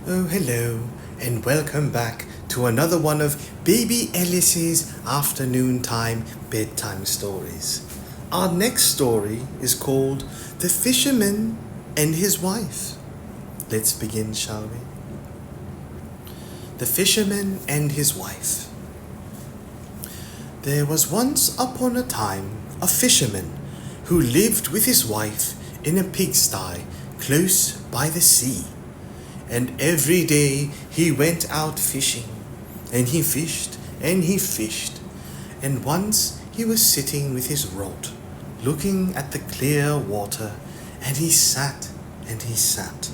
Oh, hello, and welcome back to another one of Baby Ellis's afternoon time bedtime stories. Our next story is called The Fisherman and His Wife. Let's begin, shall we? The Fisherman and His Wife. There was once upon a time a fisherman who lived with his wife in a pigsty close by the sea. And every day he went out fishing, and he fished, and he fished. And once he was sitting with his rod, looking at the clear water, and he sat, and he sat.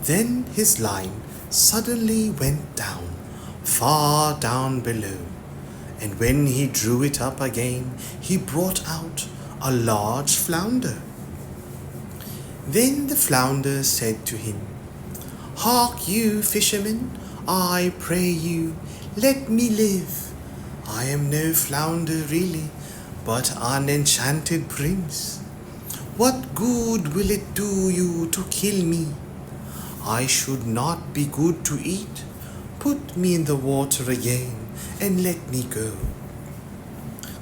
Then his line suddenly went down, far down below, and when he drew it up again, he brought out a large flounder. Then the flounder said to him, "Hark you, fisherman, I pray you, let me live. I am no flounder really, but an enchanted prince. What good will it do you to kill me? I should not be good to eat. Put me in the water again and let me go."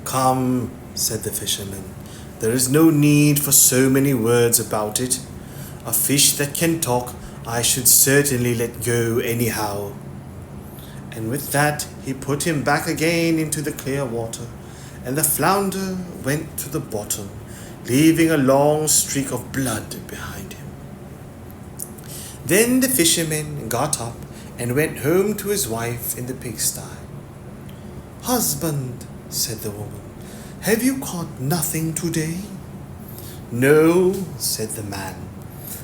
"Come," said the fisherman, "there is no need for so many words about it. A fish that can talk I should certainly let go anyhow." And with that he put him back again into the clear water, and the flounder went to the bottom, leaving a long streak of blood behind him. Then the fisherman got up and went home to his wife in the pigsty. "Husband," said the woman, "have you caught nothing today?" "No," said the man.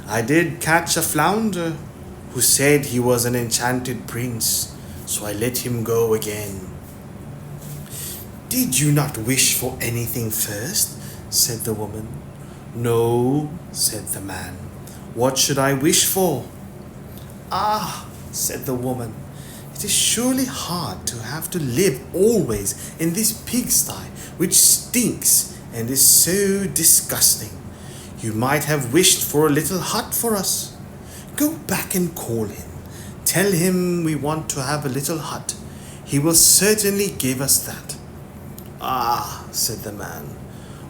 "I did catch a flounder who said he was an enchanted prince, so I let him go again." "Did you not wish for anything first?" said the woman. "No," said the man. "What should I wish for?" "Ah," said the woman, "it is surely hard to have to live always in this pigsty which stinks and is so disgusting. You might have wished for a little hut for us. Go back and call him. Tell him we want to have a little hut. He will certainly give us that." "Ah," said the man,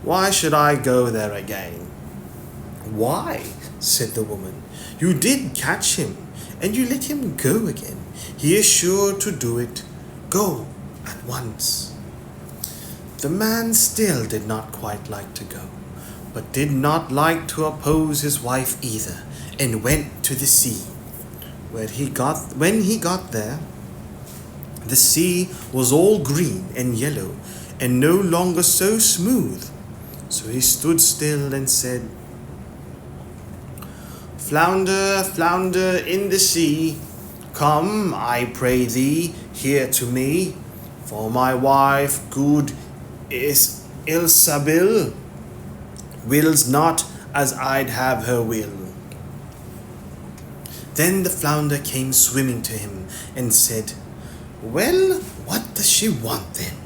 "why should I go there again?" "Why," said the woman, "you did catch him, and you let him go again. He is sure to do it. Go at once." The man still did not quite like to go, but did not like to oppose his wife either, and went to the sea. When he got there, the sea was all green and yellow, and no longer so smooth. So he stood still and said, "Flounder, flounder in the sea, come, I pray thee, here to me, for my wife good is ilsabil, wills not as I'd have her will." Then the flounder came swimming to him and said, "Well, what does she want then?"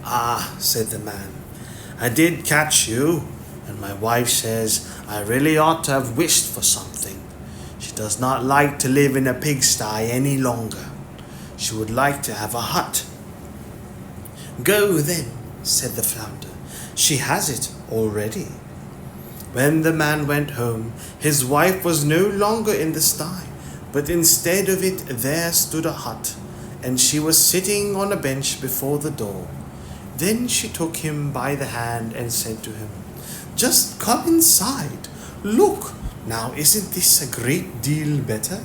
"Ah," said the man, "I did catch you, and my wife says I really ought to have wished for something. She does not like to live in a pigsty any longer. She would like to have a hut." "Go then," said the flounder. "She has it already." When the man went home, his wife was no longer in the sty, but instead of it there stood a hut, and she was sitting on a bench before the door. Then she took him by the hand and said to him, "Just come inside. Look, now isn't this a great deal better?"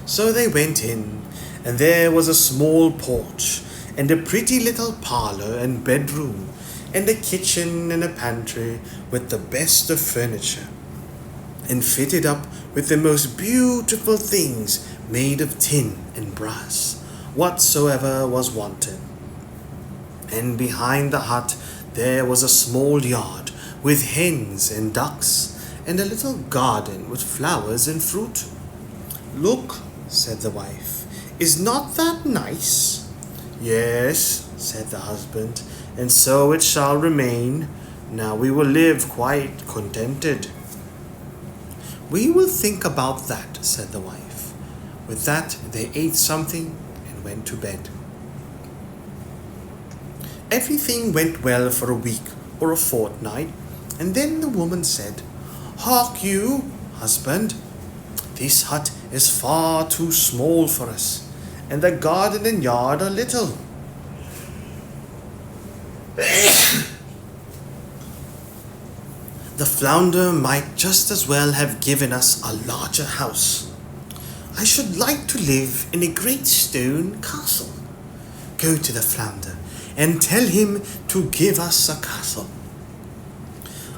So they went in, and there was a small porch, and a pretty little parlor and bedroom, and a kitchen and a pantry with the best of furniture, and fitted up with the most beautiful things made of tin and brass, whatsoever was wanted. And behind the hut there was a small yard with hens and ducks, and a little garden with flowers and fruit. "Look," said the wife, "is not that nice?" "Yes," said the husband, "and so it shall remain. Now we will live quite contented." "We will think about that," said the wife. With that, they ate something and went to bed. Everything went well for a week or a fortnight, and then the woman said, "Hark you, husband, this hut is far too small for us, and the garden and yard are little. The flounder might just as well have given us a larger house. I should like to live in a great stone castle. Go to the flounder and tell him to give us a castle."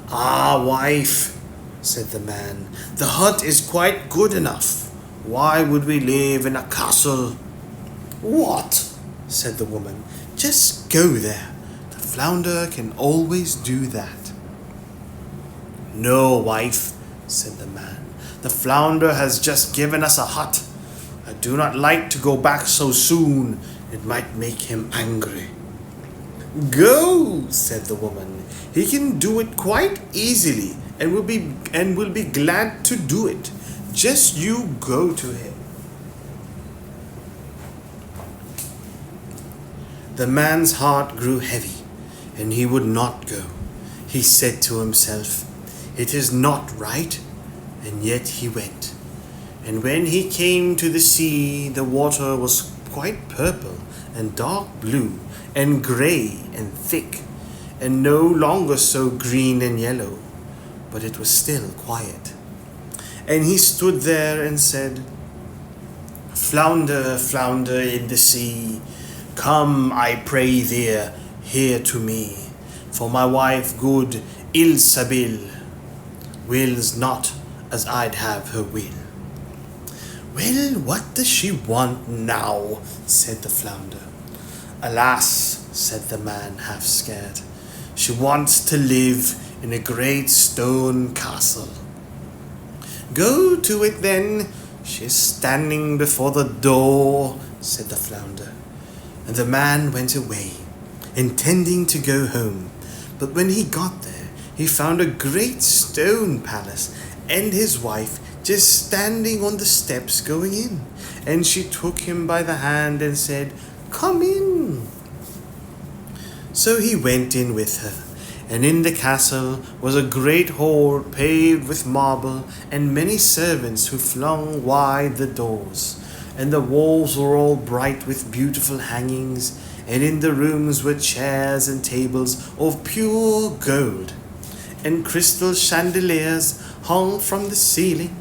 "Ah, wife," said the man, "the hut is quite good enough. Why would we live in a castle?" "What?" said the woman. "Just go there. The flounder can always do that." "No, wife," said the man. "The flounder has just given us a hut. I do not like to go back so soon. It might make him angry." "Go," said the woman. "He can do it quite easily and will be glad to do it. Just you go to him." The man's heart grew heavy, and he would not go. He said to himself, "It is not right," and yet he went. And when he came to the sea, the water was quite purple and dark blue and grey and thick, and no longer so green and yellow, but it was still quiet. And he stood there and said, "Flounder, flounder in the sea, come, I pray thee, here to me, for my wife good Ilsabil wills not as I'd have her will." "Well, what does she want now?" said the flounder. "Alas," said the man, half scared, "she wants to live in a great stone castle." "Go to it then. She is standing before the door," said the flounder. And the man went away, intending to go home. But when he got there, he found a great stone palace and his wife just standing on the steps going in. And she took him by the hand and said, "Come in." So he went in with her, and in the castle was a great hall paved with marble, and many servants who flung wide the doors. And the walls were all bright with beautiful hangings, and in the rooms were chairs and tables of pure gold, and crystal chandeliers hung from the ceiling,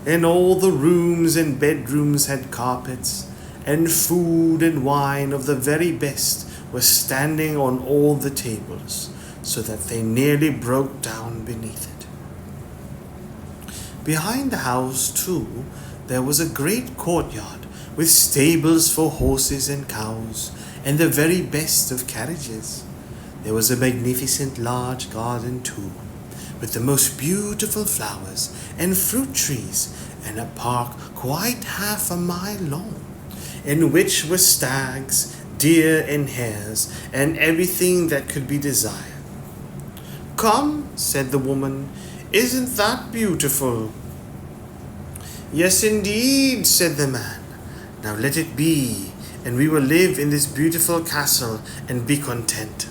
and all the rooms and bedrooms had carpets, and food and wine of the very best was standing on all the tables, so that they nearly broke down beneath it. Behind the house, too, there was a great courtyard with stables for horses and cows, and the very best of carriages. There was a magnificent large garden, too, with the most beautiful flowers and fruit trees, and a park quite half a mile long, in which were stags, deer, and hares, and everything that could be desired. "Come," said the woman, "isn't that beautiful?" "Yes, indeed," said the man. "Now let it be, and we will live in this beautiful castle and be content."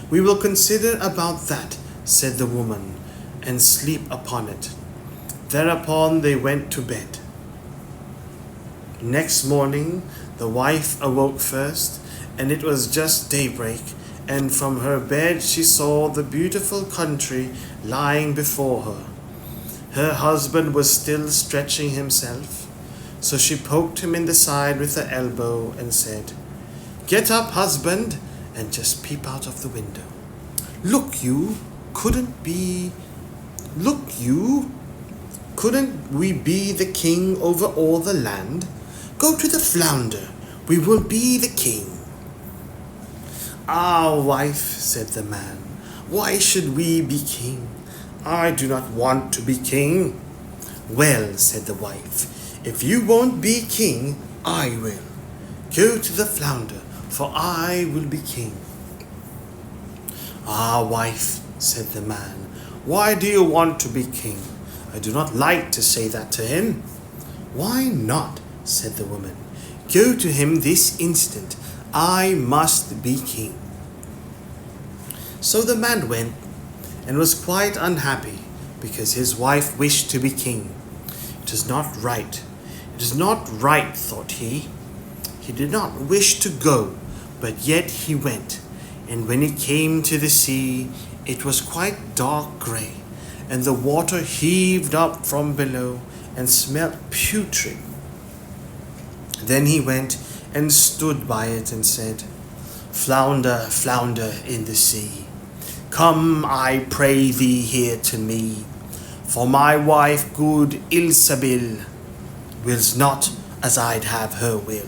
"We will consider about that," said the woman, "and sleep upon it." Thereupon they went to bed. Next morning the wife awoke first, and it was just daybreak, and from her bed she saw the beautiful country lying before her. Her husband was still stretching himself, so she poked him in the side with her elbow and said, "Get up, husband, and just peep out of the window. Look you, couldn't we be the king over all the land? Go to the flounder, we will be the king." "Ah, wife," said the man, "why should we be king? I do not want to be king." "Well," said the wife, "if you won't be king, I will. Go to the flounder, for I will be king." "Ah, wife," said the man, Why do you want to be king? I do not like to say that to him. Why not? Said the woman. Go to him this instant. I must be king. So the man went and was quite unhappy because his wife wished to be king. It is not right. It is not right, thought he. He did not wish to go, but yet he went. And when he came to the sea, it was quite dark grey, and the water heaved up from below and smelt putrid. Then he went and stood by it and said, Flounder, flounder in the sea, come, I pray thee, here to me, for my wife good Ilsabil wills not as I'd have her will.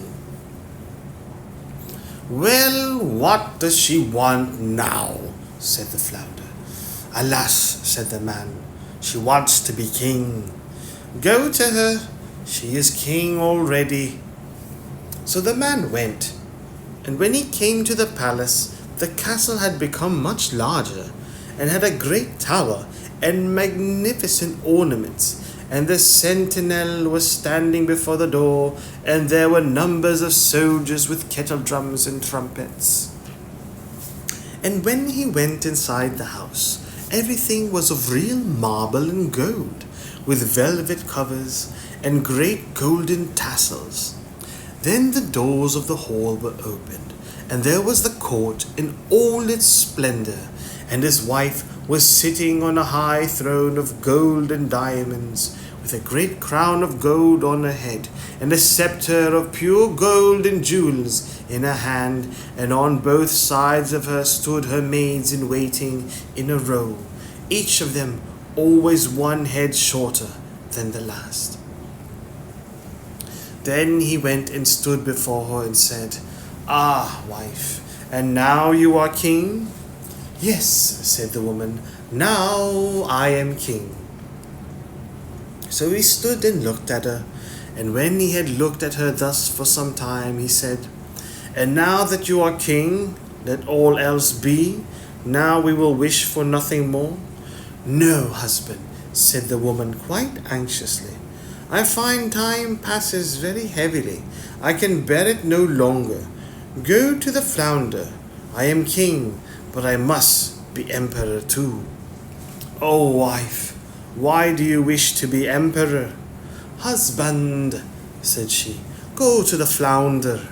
Well, what does she want now? Said the flounder. Alas, said the man, she wants to be king. Go to her, she is king already. So the man went, and when he came to the palace, the castle had become much larger, and had a great tower and magnificent ornaments, and the sentinel was standing before the door, and there were numbers of soldiers with kettle drums and trumpets. And when he went inside the house, everything was of real marble and gold, with velvet covers and great golden tassels. Then the doors of the hall were opened, and there was the court in all its splendor, and his wife was sitting on a high throne of gold and diamonds, with a great crown of gold on her head, and a scepter of pure gold and jewels in her hand, and on both sides of her stood her maids in waiting in a row, each of them always one head shorter than the last. Then he went and stood before her and said, Ah, wife, and now you are king? Yes, said the woman, now I am king. So he stood and looked at her, and when he had looked at her thus for some time, he said, And now that you are king, let all else be. Now we will wish for nothing more. No, husband, said the woman quite anxiously. I find time passes very heavily. I can bear it no longer. Go to the flounder. I am king, but I must be emperor too. Oh, wife, why do you wish to be emperor? Husband, said she, go to the flounder.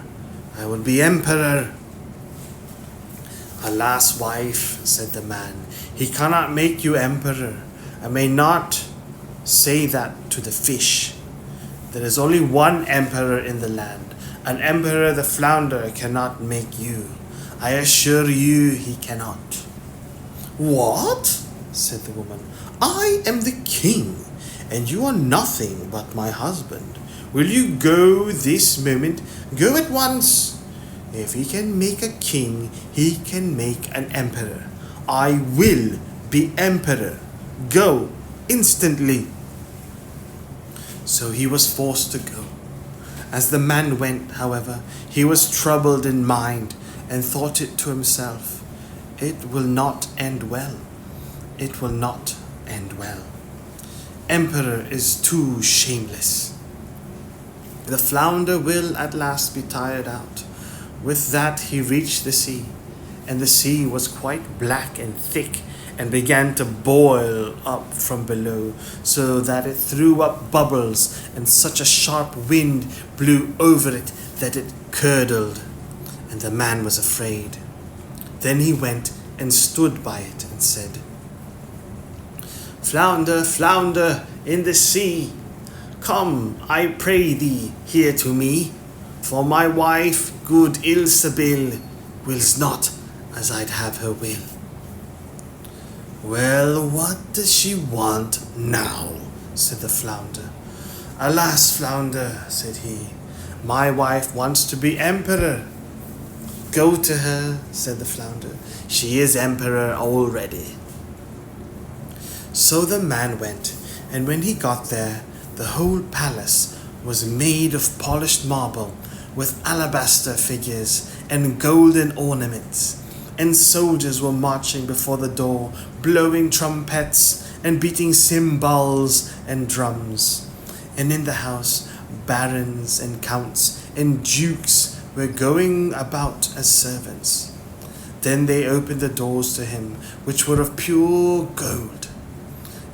I will be emperor. Alas, wife, said the man, he cannot make you emperor. I may not say that to the fish. There is only one emperor in the land. An emperor the flounder cannot make you. I assure you he cannot. What? Said the woman. I am the king, and you are nothing but my husband. Will you go this moment? Go at once. If he can make a king, he can make an emperor. I will be emperor. Go instantly. So he was forced to go. As the man went, however, he was troubled in mind and thought it to himself, It will not end well. It will not end well. Emperor is too shameless. The flounder will at last be tired out. With that he reached the sea, and the sea was quite black and thick, and began to boil up from below, so that it threw up bubbles, and such a sharp wind blew over it that it curdled, and the man was afraid. Then he went and stood by it and said, Flounder, flounder in the sea, come, I pray thee, here to me, for my wife, good Ilsabil, wills not as I'd have her will. Well, what does she want now? Said the flounder. Alas, flounder, said he, my wife wants to be emperor. Go to her, said the flounder. She is emperor already. So the man went, and when he got there, the whole palace was made of polished marble, with alabaster figures and golden ornaments, and soldiers were marching before the door, blowing trumpets and beating cymbals and drums. And in the house, barons and counts and dukes were going about as servants. Then they opened the doors to him, which were of pure gold.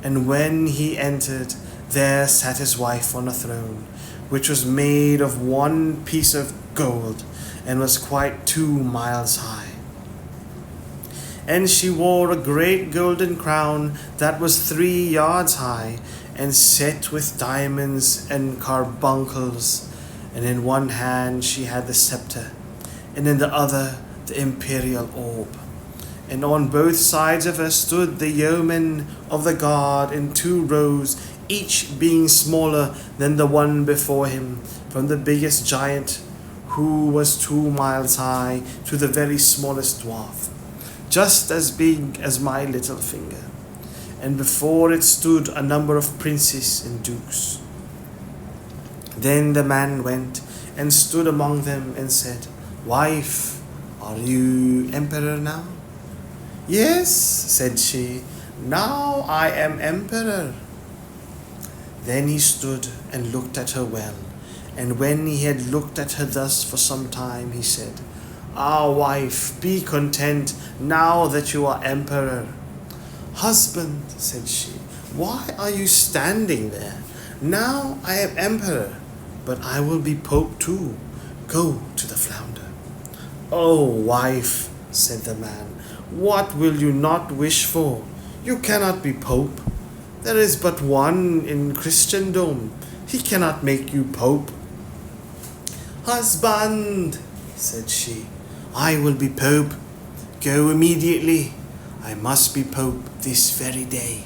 And when he entered, there sat his wife on a throne, which was made of one piece of gold, and was quite 2 miles high. And she wore a great golden crown that was 3 yards high, and set with diamonds and carbuncles. And in one hand she had the scepter, and in the other the imperial orb. And on both sides of her stood the yeomen of the guard in 2 rows, each being smaller than the one before him, from the biggest giant, who was 2 miles high, to the very smallest dwarf, just as big as my little finger. And before it stood a number of princes and dukes. Then the man went and stood among them and said, "Wife, are you emperor now?" "Yes," said she, "now I am emperor." Then he stood and looked at her well, and when he had looked at her thus for some time, he said, "Ah, wife, be content now that you are emperor." "Husband," said she, "why are you standing there? Now I am emperor, but I will be pope too. Go to the Flounder." "Oh, wife," said the man, "what will you not wish for? You cannot be pope. There is but one in Christendom. He cannot make you pope." "Husband," said she, "I will be pope. Go immediately. I must be pope this very day."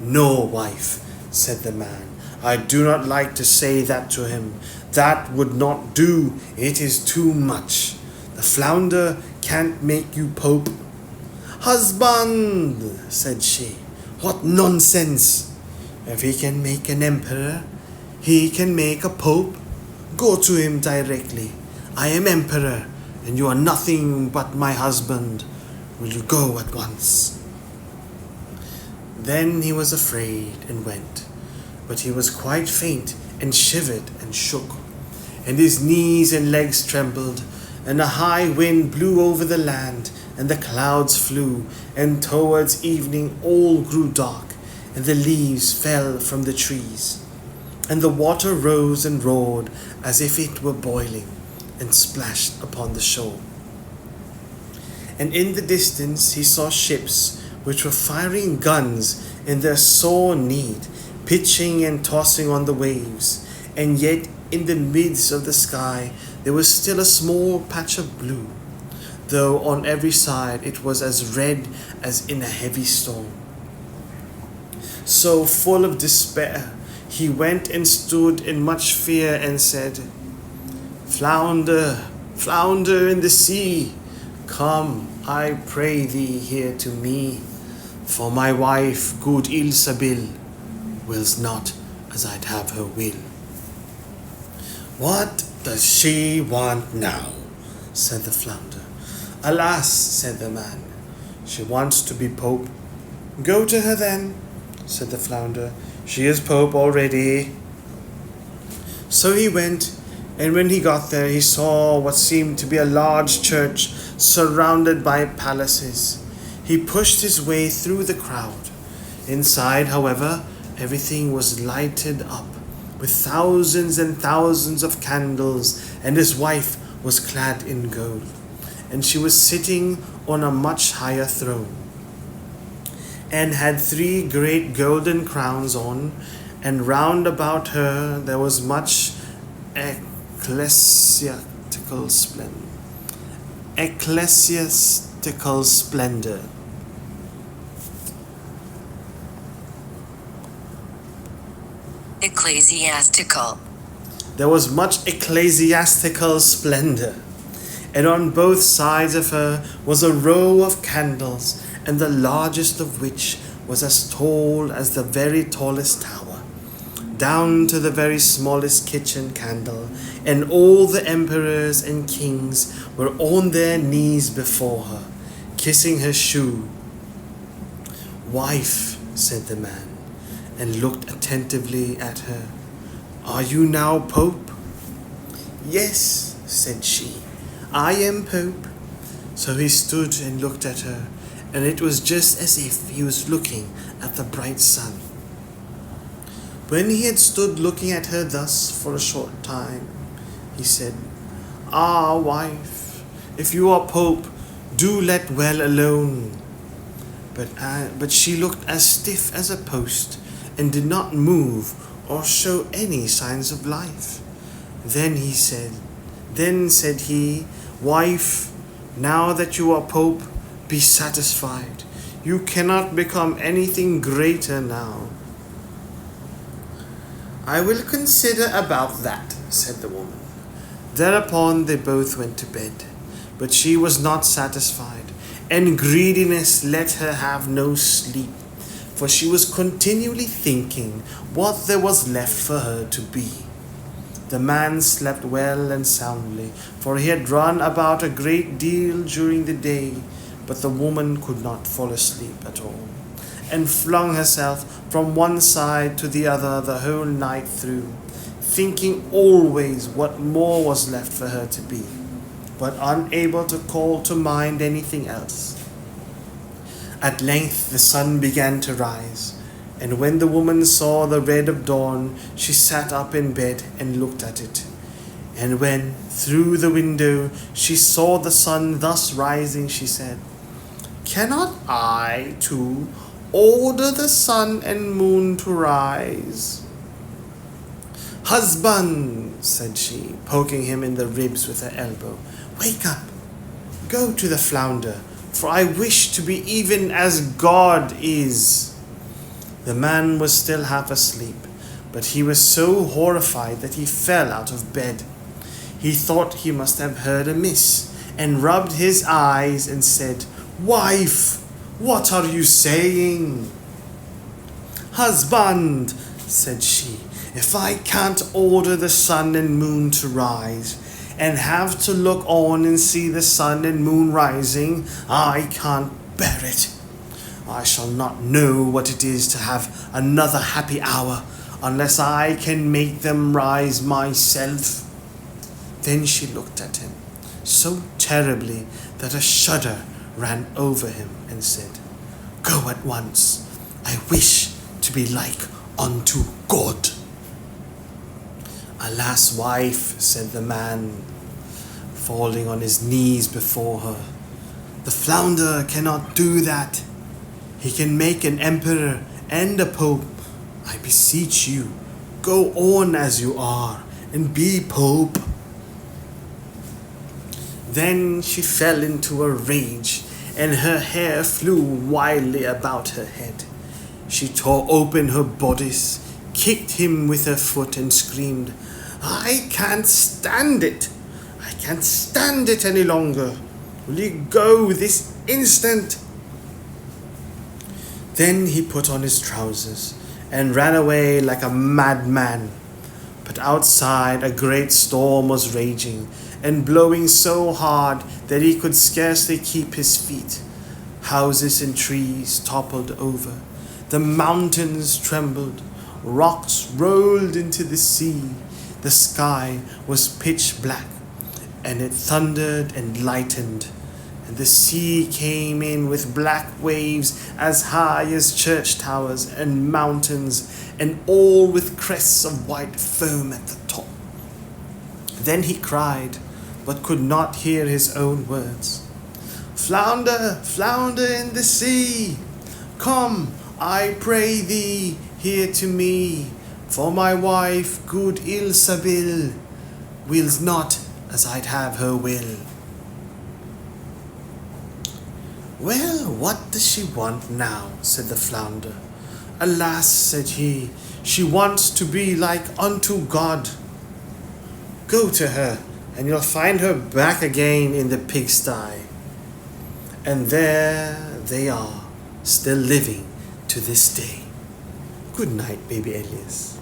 "No, wife," said the man, "I do not like to say that to him. That would not do. It is too much. The Flounder can't make you pope." "Husband," said she, "what nonsense! If he can make an emperor, he can make a pope. Go to him directly. I am emperor, and you are nothing but my husband. Will you go at once?" Then he was afraid and went, but he was quite faint and shivered and shook, and his knees and legs trembled, and a high wind blew over the land, and the clouds flew, and towards evening all grew dark, and the leaves fell from the trees, and the water rose and roared as if it were boiling, and splashed upon the shore. And in the distance he saw ships which were firing guns in their sore need, pitching and tossing on the waves, and yet in the midst of the sky there was still a small patch of blue, though on every side it was as red as in a heavy storm. So full of despair, he went and stood in much fear and said, "Flounder, flounder in the sea, come, I pray thee, here to me, for my wife, good Ilsabil, wills not as I'd have her will." "What does she want now?" said the Flounder. "Alas," said the man, "she wants to be pope." "Go to her then," said the Flounder. "She is pope already." So he went, and when he got there, he saw what seemed to be a large church surrounded by palaces. He pushed his way through the crowd. Inside, however, everything was lighted up with thousands and thousands of candles, and his wife was clad in gold, and she was sitting on a much higher throne, and had 3 great golden crowns on, and round about her there was much ecclesiastical splendor. Ecclesiastical. There was much ecclesiastical splendor, and on both sides of her was a row of candles, and the largest of which was as tall as the very tallest tower. down to the very smallest kitchen candle, and all the emperors and kings were on their knees before her, kissing her shoe. "Wife," said the man, and looked attentively at her, "are you now Pope?" "Yes," said she, "I am Pope." So he stood and looked at her, and it was just as if he was looking at the bright sun. When he had stood looking at her thus for a short time, he said, "Ah, wife, if you are Pope, do let well alone." But she looked as stiff as a post, and did not move or show any signs of life. Then said he, "Wife, now that you are Pope, be satisfied. You cannot become anything greater now." "I will consider about that," said the woman. Thereupon they both went to bed, but she was not satisfied, and greediness let her have no sleep, for she was continually thinking what there was left for her to be. The man slept well and soundly, for he had run about a great deal during the day, but the woman could not fall asleep at all, and flung herself from one side to the other the whole night through, thinking always what more was left for her to be, but unable to call to mind anything else. At length the sun began to rise, and when the woman saw the red of dawn, she sat up in bed and looked at it. And when, through the window, she saw the sun thus rising, she said, "Cannot I, too, order the sun and moon to rise?" "Husband," said she, poking him in the ribs with her elbow, "wake up, go to the Flounder, for I wish to be even as God is." The man was still half asleep, but he was so horrified that he fell out of bed. He thought he must have heard amiss, and rubbed his eyes and said, "Wife, what are you saying?" "Husband," said she, "if I can't order the sun and moon to rise, and have to look on and see the sun and moon rising, I can't bear it. I shall not know what it is to have another happy hour unless I can make them rise myself." Then she looked at him so terribly that a shudder ran over him and said, "Go at once. I wish to be like unto God." "Alas, wife," said the man, falling on his knees before her, "the Flounder cannot do that. He can make an emperor and a pope. I beseech you, go on as you are and be Pope." Then she fell into a rage, and her hair flew wildly about her head. She tore open her bodice, kicked him with her foot, and screamed, "I can't stand it! I can't stand it any longer! Will you go this instant?" Then he put on his trousers and ran away like a madman. But outside a great storm was raging and blowing so hard that he could scarcely keep his feet. Houses and trees toppled over. The mountains trembled. Rocks rolled into the sea. The sky was pitch black, and it thundered and lightened. And the sea came in with black waves as high as church towers and mountains, and all with crests of white foam at the top. Then he cried, but could not hear his own words. "Flounder, flounder in the sea, come, I pray thee, here to me, for my wife, good Ilsabil, wills not as I'd have her will." "Well, what does she want now?" said the Flounder. "Alas," said he, "she wants to be like unto God." "Go to her, and you'll find her back again in the pigsty." And there they are, still living to this day. Good night, baby Elias.